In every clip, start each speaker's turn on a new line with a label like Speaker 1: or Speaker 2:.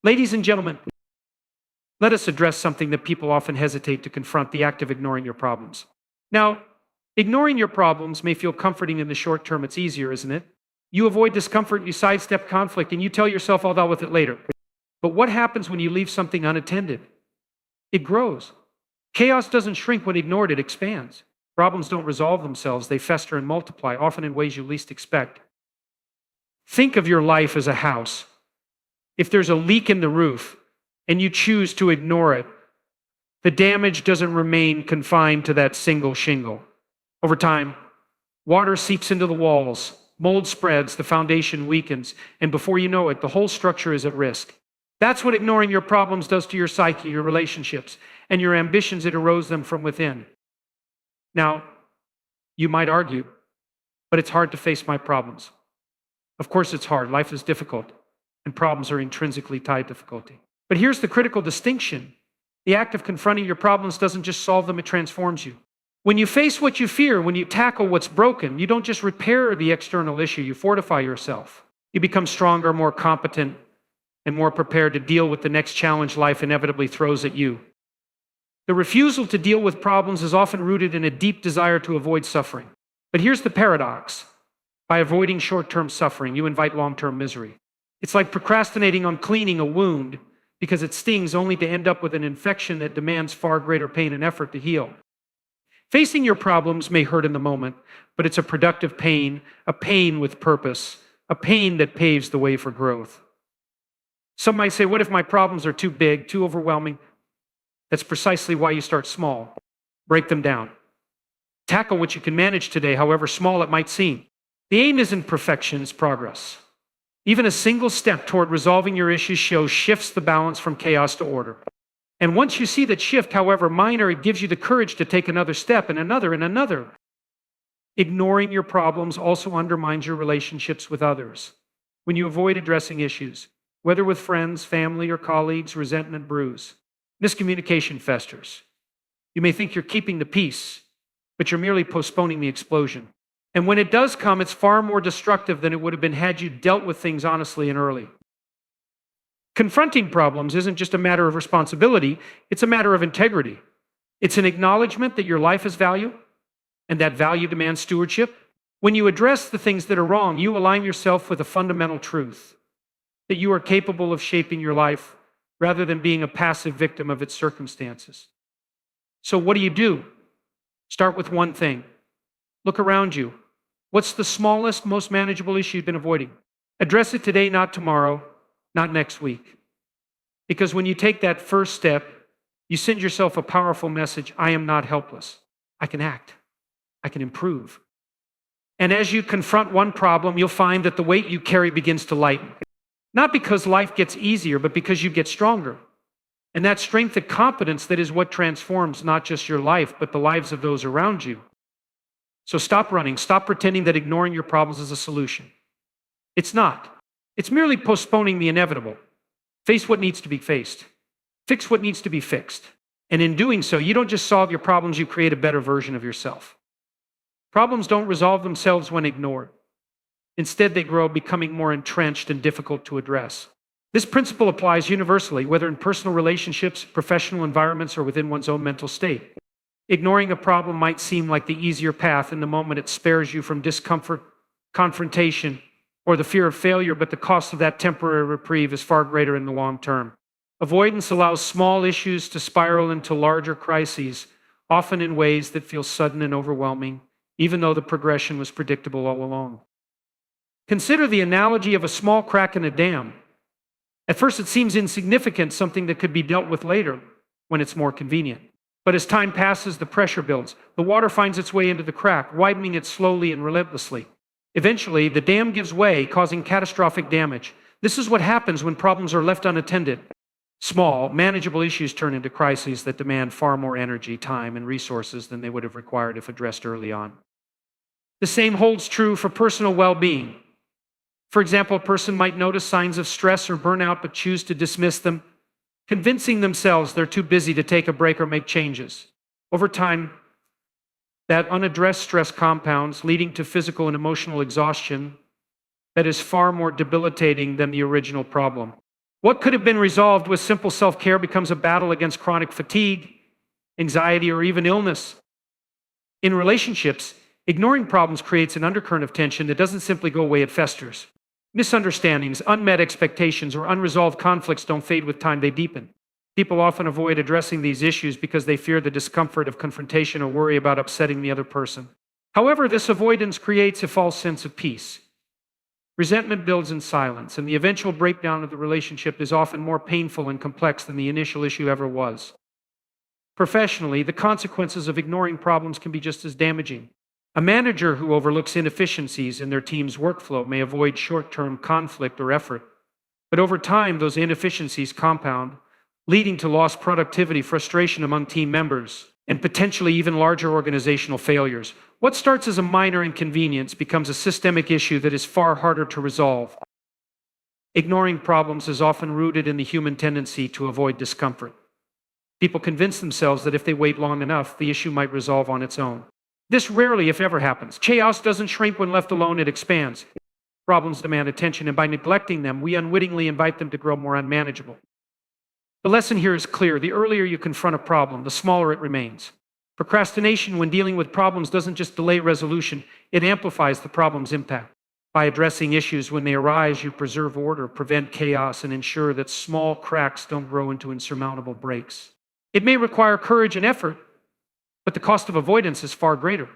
Speaker 1: Ladies and gentlemen, let us address something that people often hesitate to confront: the act of ignoring your problems. Now, ignoring your problems may feel comforting in the short term. It's easier, isn't it? You avoid discomfort, you sidestep conflict, and you tell yourself, I'll deal with it later. But what happens when you leave something unattended? It grows. Chaos doesn't shrink when ignored, it expands. Problems don't resolve themselves, they fester and multiply, often in ways you least expect. Think of your life as a house. If there's a leak in the roof and you choose to ignore it, the damage doesn't remain confined to that single shingle. Over time, water seeps into the walls, mold spreads, the foundation weakens, and before you know it, the whole structure is at risk. That's what ignoring your problems does to your psyche, your relationships, and your ambitions. It erodes them from within. Now, you might argue, but it's hard to face my problems. Of course it's hard. Life is difficult, and problems are intrinsically tied to difficulty. But here's the critical distinction. The act of confronting your problems doesn't just solve them, it transforms you. When you face what you fear, when you tackle what's broken, you don't just repair the external issue, you fortify yourself. You become stronger, more competent, and more prepared to deal with the next challenge life inevitably throws at you. The refusal to deal with problems is often rooted in a deep desire to avoid suffering. But here's the paradox. By avoiding short-term suffering, you invite long-term misery. It's like procrastinating on cleaning a wound because it stings only to end up with an infection that demands far greater pain and effort to heal. Facing your problems may hurt in the moment, but it's a productive pain, a pain with purpose, a pain that paves the way for growth. Some might say, what if my problems are too big, too overwhelming? That's precisely why you start small. Break them down. Tackle what you can manage today, however small it might seem. The aim isn't perfection, it's progress. Even a single step toward resolving your issues shifts the balance from chaos to order. And once you see that shift, however minor, it gives you the courage to take another step and another and another. Ignoring your problems also undermines your relationships with others. When you avoid addressing issues, whether with friends, family, or colleagues, resentment brews. Miscommunication festers. You may think you're keeping the peace, but you're merely postponing the explosion. And when it does come, it's far more destructive than it would have been had you dealt with things honestly and early. Confronting problems isn't just a matter of responsibility, it's a matter of integrity. It's an acknowledgement that your life has value, and that value demands stewardship. When you address the things that are wrong, you align yourself with a fundamental truth, that you are capable of shaping your life rather than being a passive victim of its circumstances. So what do? Start with one thing. Look around you. What's the smallest, most manageable issue you've been avoiding? Address it today, not tomorrow, not next week. Because when you take that first step, you send yourself a powerful message. I am not helpless. I can act. I can improve. And as you confront one problem, you'll find that the weight you carry begins to lighten. Not because life gets easier, but because you get stronger. And that strength and confidence, that is what transforms not just your life, but the lives of those around you. So stop running. Stop pretending that ignoring your problems is a solution. It's not. It's merely postponing the inevitable. Face what needs to be faced. Fix what needs to be fixed. And in doing so, you don't just solve your problems, you create a better version of yourself. Problems don't resolve themselves when ignored. Instead, they grow, becoming more entrenched and difficult to address. This principle applies universally, whether in personal relationships, professional environments, or within one's own mental state. Ignoring a problem might seem like the easier path. In the moment, it spares you from discomfort, confrontation, or the fear of failure, but the cost of that temporary reprieve is far greater in the long term. Avoidance allows small issues to spiral into larger crises, often in ways that feel sudden and overwhelming, even though the progression was predictable all along. Consider the analogy of a small crack in a dam. At first, it seems insignificant, something that could be dealt with later when it's more convenient. But as time passes, the pressure builds. The water finds its way into the crack, widening it slowly and relentlessly. Eventually, the dam gives way, causing catastrophic damage. This is what happens when problems are left unattended. Small, manageable issues turn into crises that demand far more energy, time, and resources than they would have required if addressed early on. The same holds true for personal well-being. For example, a person might notice signs of stress or burnout but choose to dismiss them, convincing themselves they're too busy to take a break or make changes. Over time, that unaddressed stress compounds, leading to physical and emotional exhaustion that is far more debilitating than the original problem. What could have been resolved with simple self-care becomes a battle against chronic fatigue, anxiety, or even illness. In relationships, ignoring problems creates an undercurrent of tension that doesn't simply go away, it festers. Misunderstandings, unmet expectations, or unresolved conflicts don't fade with time, they deepen. People often avoid addressing these issues because they fear the discomfort of confrontation or worry about upsetting the other person. However, this avoidance creates a false sense of peace. Resentment builds in silence, and the eventual breakdown of the relationship is often more painful and complex than the initial issue ever was. Professionally, the consequences of ignoring problems can be just as damaging. A manager who overlooks inefficiencies in their team's workflow may avoid short-term conflict or effort, but over time, those inefficiencies compound, leading to lost productivity, frustration among team members, and potentially even larger organizational failures. What starts as a minor inconvenience becomes a systemic issue that is far harder to resolve. Ignoring problems is often rooted in the human tendency to avoid discomfort. People convince themselves that if they wait long enough, the issue might resolve on its own. This rarely, if ever, happens. Chaos doesn't shrink when left alone, it expands. Problems demand attention, and by neglecting them, we unwittingly invite them to grow more unmanageable. The lesson here is clear. The earlier you confront a problem, the smaller it remains. Procrastination when dealing with problems doesn't just delay resolution, it amplifies the problem's impact. By addressing issues when they arise, you preserve order, prevent chaos, and ensure that small cracks don't grow into insurmountable breaks. It may require courage and effort, but the cost of avoidance is far greater.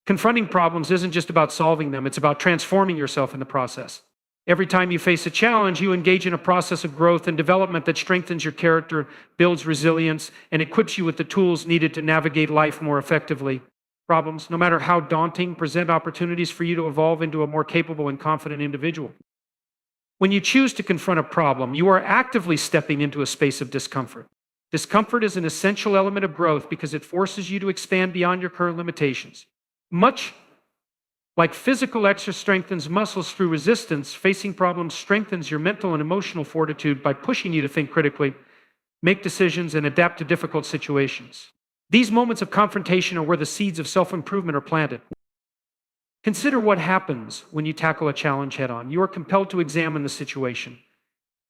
Speaker 1: Confronting problems isn't just about solving them, it's about transforming yourself in the process. Every time you face a challenge, you engage in a process of growth and development that strengthens your character, builds resilience, and equips you with the tools needed to navigate life more effectively. Problems, no matter how daunting, present opportunities for you to evolve into a more capable and confident individual. When you choose to confront a problem, you are actively stepping into a space of discomfort. Discomfort is an essential element of growth because it forces you to expand beyond your current limitations. Much like physical exercise strengthens muscles through resistance, facing problems strengthens your mental and emotional fortitude by pushing you to think critically, make decisions, and adapt to difficult situations. These moments of confrontation are where the seeds of self-improvement are planted. Consider what happens when you tackle a challenge head-on. You are compelled to examine the situation,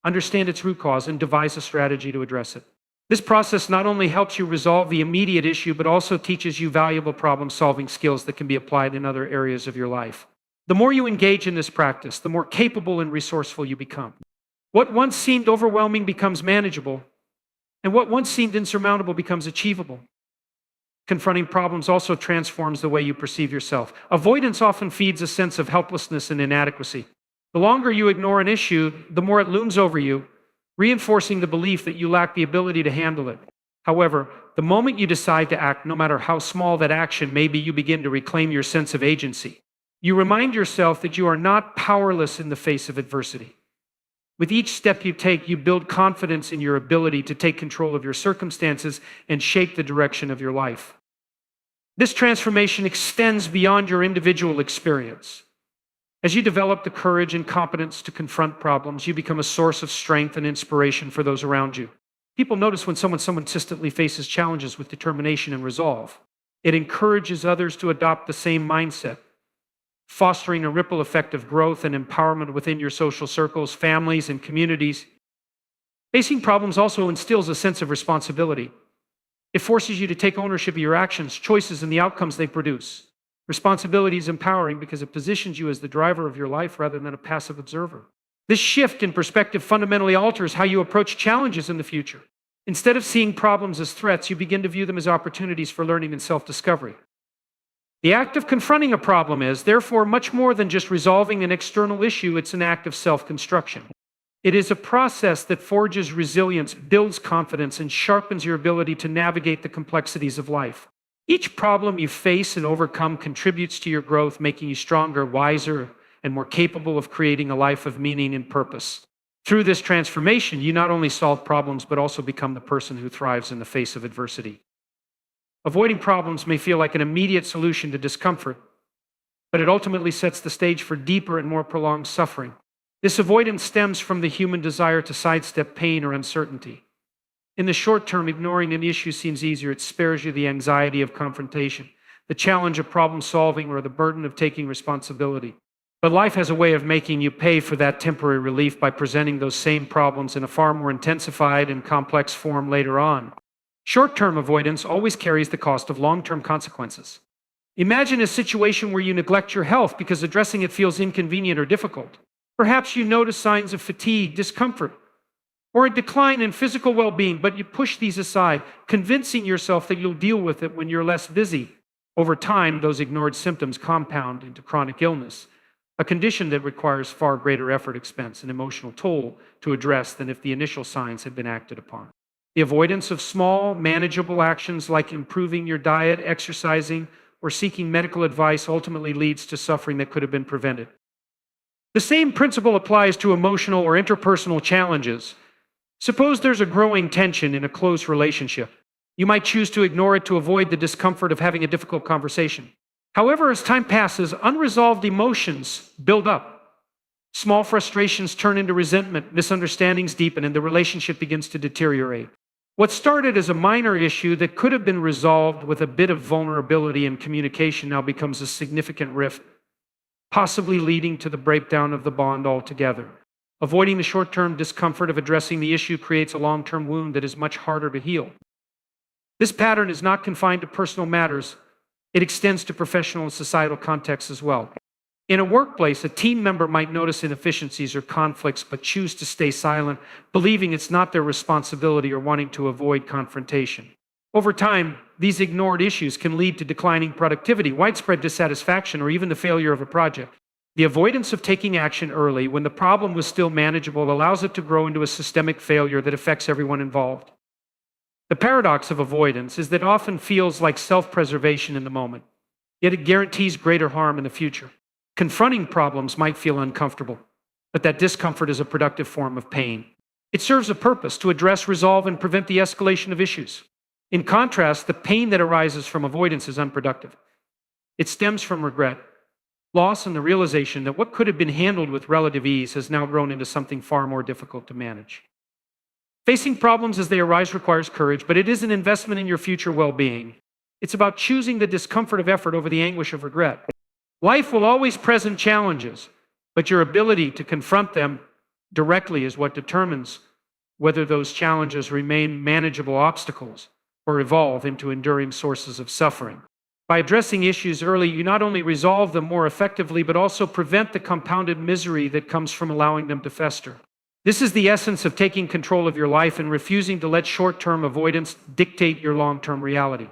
Speaker 1: understand its root cause, and devise a strategy to address it. This process not only helps you resolve the immediate issue, but also teaches you valuable problem-solving skills that can be applied in other areas of your life. The more you engage in this practice, the more capable and resourceful you become. What once seemed overwhelming becomes manageable, and what once seemed insurmountable becomes achievable. Confronting problems also transforms the way you perceive yourself. Avoidance often feeds a sense of helplessness and inadequacy. The longer you ignore an issue, the more it looms over you, reinforcing the belief that you lack the ability to handle it. However, the moment you decide to act, no matter how small that action may be, you begin to reclaim your sense of agency. You remind yourself that you are not powerless in the face of adversity. With each step you take, you build confidence in your ability to take control of your circumstances and shape the direction of your life. This transformation extends beyond your individual experience. As you develop the courage and competence to confront problems, you become a source of strength and inspiration for those around you. People notice when someone consistently faces challenges with determination and resolve. It encourages others to adopt the same mindset, fostering a ripple effect of growth and empowerment within your social circles, families, and communities. Facing problems also instills a sense of responsibility. It forces you to take ownership of your actions, choices, and the outcomes they produce. Responsibility is empowering because it positions you as the driver of your life rather than a passive observer. This shift in perspective fundamentally alters how you approach challenges in the future. Instead of seeing problems as threats, you begin to view them as opportunities for learning and self-discovery. The act of confronting a problem is, therefore, much more than just resolving an external issue. It's an act of self-construction. It is a process that forges resilience, builds confidence, and sharpens your ability to navigate the complexities of life. Each problem you face and overcome contributes to your growth, making you stronger, wiser, and more capable of creating a life of meaning and purpose. Through this transformation, you not only solve problems, but also become the person who thrives in the face of adversity. Avoiding problems may feel like an immediate solution to discomfort, but it ultimately sets the stage for deeper and more prolonged suffering. This avoidance stems from the human desire to sidestep pain or uncertainty. In the short term, ignoring an issue seems easier. It spares you the anxiety of confrontation, the challenge of problem solving, or the burden of taking responsibility. But life has a way of making you pay for that temporary relief by presenting those same problems in a far more intensified and complex form later on. Short-term avoidance always carries the cost of long-term consequences. Imagine a situation where you neglect your health because addressing it feels inconvenient or difficult. Perhaps you notice signs of fatigue, discomfort, or a decline in physical well-being, but you push these aside, convincing yourself that you'll deal with it when you're less busy. Over time, those ignored symptoms compound into chronic illness, a condition that requires far greater effort, expense, and emotional toll to address than if the initial signs had been acted upon. The avoidance of small, manageable actions like improving your diet, exercising, or seeking medical advice ultimately leads to suffering that could have been prevented. The same principle applies to emotional or interpersonal challenges. Suppose there's a growing tension in a close relationship. You might choose to ignore it to avoid the discomfort of having a difficult conversation. However, as time passes, unresolved emotions build up. Small frustrations turn into resentment, misunderstandings deepen, and the relationship begins to deteriorate. What started as a minor issue that could have been resolved with a bit of vulnerability and communication now becomes a significant rift, possibly leading to the breakdown of the bond altogether. Avoiding the short-term discomfort of addressing the issue creates a long-term wound that is much harder to heal. This pattern is not confined to personal matters. It extends to professional and societal contexts as well. In a workplace, a team member might notice inefficiencies or conflicts but choose to stay silent, believing it's not their responsibility or wanting to avoid confrontation. Over time, these ignored issues can lead to declining productivity, widespread dissatisfaction, or even the failure of a project. The avoidance of taking action early when the problem was still manageable allows it to grow into a systemic failure that affects everyone involved. The paradox of avoidance is that it often feels like self-preservation in the moment, yet it guarantees greater harm in the future. Confronting problems might feel uncomfortable, but that discomfort is a productive form of pain. It serves a purpose to address, resolve, and prevent the escalation of issues. In contrast, the pain that arises from avoidance is unproductive. It stems from regret, loss, and the realization that what could have been handled with relative ease has now grown into something far more difficult to manage. Facing problems as they arise requires courage, but it is an investment in your future well-being. It's about choosing the discomfort of effort over the anguish of regret. Life will always present challenges, but your ability to confront them directly is what determines whether those challenges remain manageable obstacles or evolve into enduring sources of suffering. By addressing issues early, you not only resolve them more effectively, but also prevent the compounded misery that comes from allowing them to fester. This is the essence of taking control of your life and refusing to let short-term avoidance dictate your long-term reality.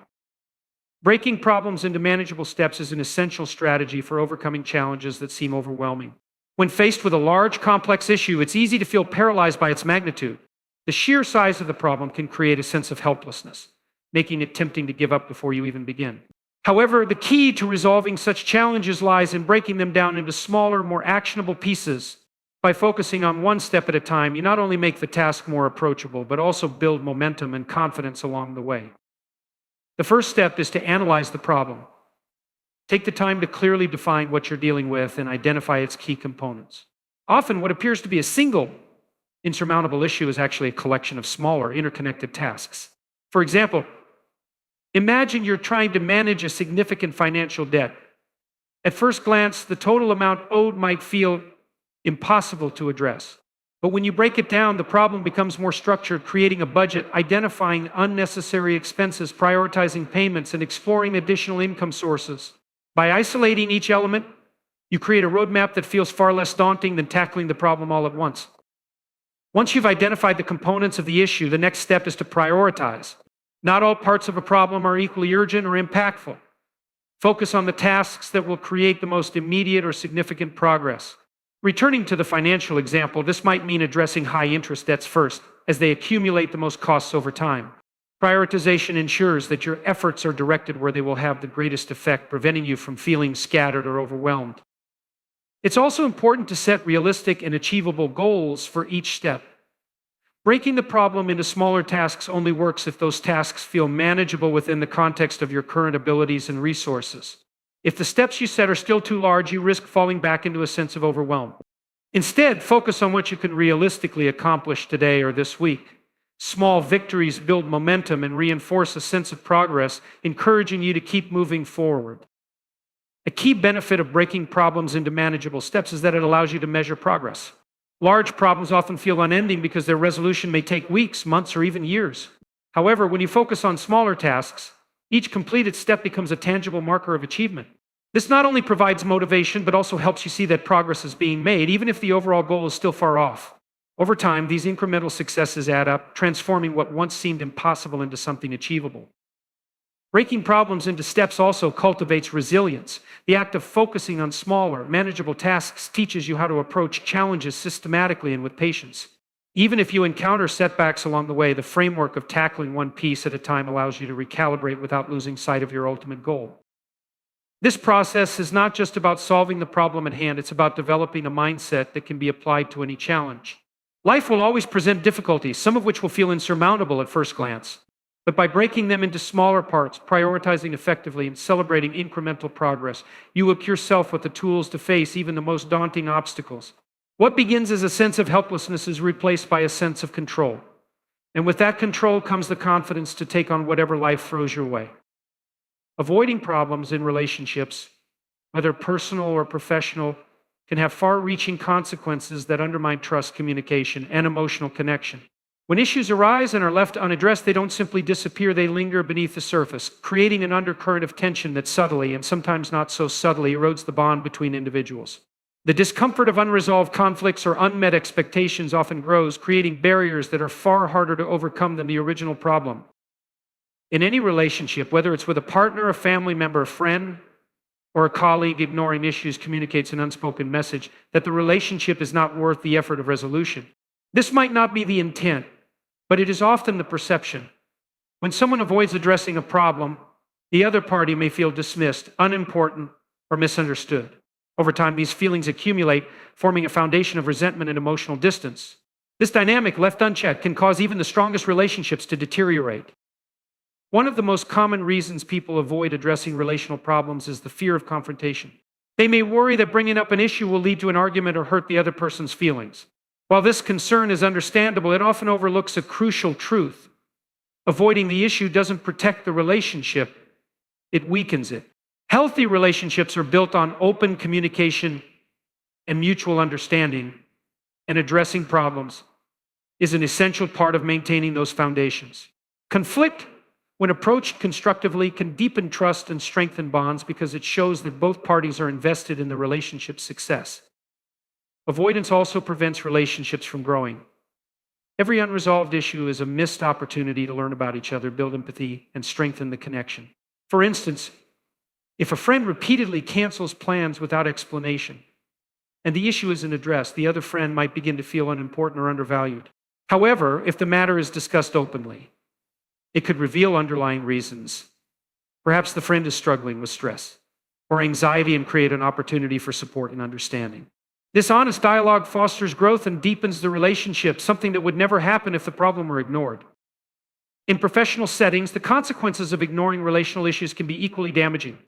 Speaker 1: Breaking problems into manageable steps is an essential strategy for overcoming challenges that seem overwhelming. When faced with a large, complex issue, it's easy to feel paralyzed by its magnitude. The sheer size of the problem can create a sense of helplessness, making it tempting to give up before you even begin. However, the key to resolving such challenges lies in breaking them down into smaller, more actionable pieces. By focusing on one step at a time, you not only make the task more approachable, but also build momentum and confidence along the way. The first step is to analyze the problem. Take the time to clearly define what you're dealing with and identify its key components. Often, what appears to be a single insurmountable issue is actually a collection of smaller, interconnected tasks. For example, imagine you're trying to manage a significant financial debt. At first glance, the total amount owed might feel impossible to address. But when you break it down, the problem becomes more structured, creating a budget, identifying unnecessary expenses, prioritizing payments, and exploring additional income sources. By isolating each element, you create a roadmap that feels far less daunting than tackling the problem all at once. Once you've identified the components of the issue, the next step is to prioritize. Not all parts of a problem are equally urgent or impactful. Focus on the tasks that will create the most immediate or significant progress. Returning to the financial example, this might mean addressing high-interest debts first, as they accumulate the most costs over time. Prioritization ensures that your efforts are directed where they will have the greatest effect, preventing you from feeling scattered or overwhelmed. It's also important to set realistic and achievable goals for each step. Breaking the problem into smaller tasks only works if those tasks feel manageable within the context of your current abilities and resources. If the steps you set are still too large, you risk falling back into a sense of overwhelm. Instead, focus on what you can realistically accomplish today or this week. Small victories build momentum and reinforce a sense of progress, encouraging you to keep moving forward. A key benefit of breaking problems into manageable steps is that it allows you to measure progress. Large problems often feel unending because their resolution may take weeks, months, or even years. However, when you focus on smaller tasks, each completed step becomes a tangible marker of achievement. This not only provides motivation, but also helps you see that progress is being made, even if the overall goal is still far off. Over time, these incremental successes add up, transforming what once seemed impossible into something achievable. Breaking problems into steps also cultivates resilience. The act of focusing on smaller, manageable tasks teaches you how to approach challenges systematically and with patience. Even if you encounter setbacks along the way, the framework of tackling one piece at a time allows you to recalibrate without losing sight of your ultimate goal. This process is not just about solving the problem at hand, it's about developing a mindset that can be applied to any challenge. Life will always present difficulties, some of which will feel insurmountable at first glance. But by breaking them into smaller parts, prioritizing effectively, and celebrating incremental progress, you equip yourself with the tools to face even the most daunting obstacles. What begins as a sense of helplessness is replaced by a sense of control. And with that control comes the confidence to take on whatever life throws your way. Avoiding problems in relationships, whether personal or professional, can have far-reaching consequences that undermine trust, communication, and emotional connection. When issues arise and are left unaddressed, they don't simply disappear, they linger beneath the surface, creating an undercurrent of tension that subtly, and sometimes not so subtly, erodes the bond between individuals. The discomfort of unresolved conflicts or unmet expectations often grows, creating barriers that are far harder to overcome than the original problem. In any relationship, whether it's with a partner, a family member, a friend, or a colleague, ignoring issues communicates an unspoken message that the relationship is not worth the effort of resolution. This might not be the intent, but it is often the perception. When someone avoids addressing a problem, the other party may feel dismissed, unimportant, or misunderstood. Over time, these feelings accumulate, forming a foundation of resentment and emotional distance. This dynamic, left unchecked, can cause even the strongest relationships to deteriorate. One of the most common reasons people avoid addressing relational problems is the fear of confrontation. They may worry that bringing up an issue will lead to an argument or hurt the other person's feelings. While this concern is understandable, it often overlooks a crucial truth. Avoiding the issue doesn't protect the relationship, it weakens it. Healthy relationships are built on open communication and mutual understanding, and addressing problems is an essential part of maintaining those foundations. Conflict, when approached constructively, can deepen trust and strengthen bonds because it shows that both parties are invested in the relationship's success. Avoidance also prevents relationships from growing. Every unresolved issue is a missed opportunity to learn about each other, build empathy, and strengthen the connection. For instance, if a friend repeatedly cancels plans without explanation, and the issue isn't addressed, the other friend might begin to feel unimportant or undervalued. However, if the matter is discussed openly, it could reveal underlying reasons. Perhaps the friend is struggling with stress or anxiety and create an opportunity for support and understanding. This honest dialogue fosters growth and deepens the relationship, something that would never happen if the problem were ignored. In professional settings, the consequences of ignoring relational issues can be equally damaging.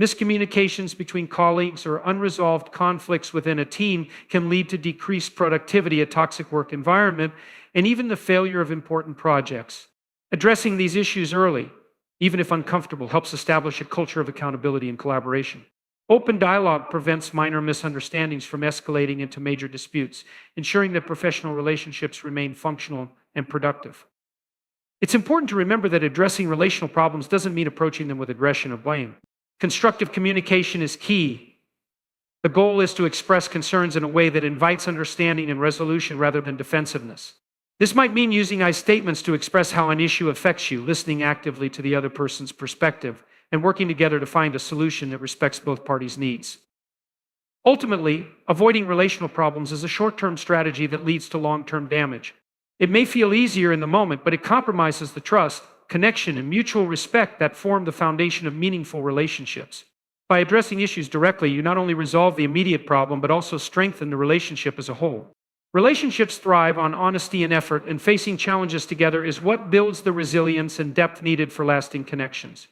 Speaker 1: Miscommunications between colleagues or unresolved conflicts within a team can lead to decreased productivity, a toxic work environment, and even the failure of important projects. Addressing these issues early, even if uncomfortable, helps establish a culture of accountability and collaboration. Open dialogue prevents minor misunderstandings from escalating into major disputes, ensuring that professional relationships remain functional and productive. It's important to remember that addressing relational problems doesn't mean approaching them with aggression or blame. Constructive communication is key. The goal is to express concerns in a way that invites understanding and resolution rather than defensiveness. This might mean using I statements to express how an issue affects you, listening actively to the other person's perspective, and working together to find a solution that respects both parties' needs. Ultimately, avoiding relational problems is a short-term strategy that leads to long-term damage. It may feel easier in the moment, but it compromises the trust, connection, and mutual respect that form the foundation of meaningful relationships. By addressing issues directly, you not only resolve the immediate problem, but also strengthen the relationship as a whole. Relationships thrive on honesty and effort, and facing challenges together is what builds the resilience and depth needed for lasting connections.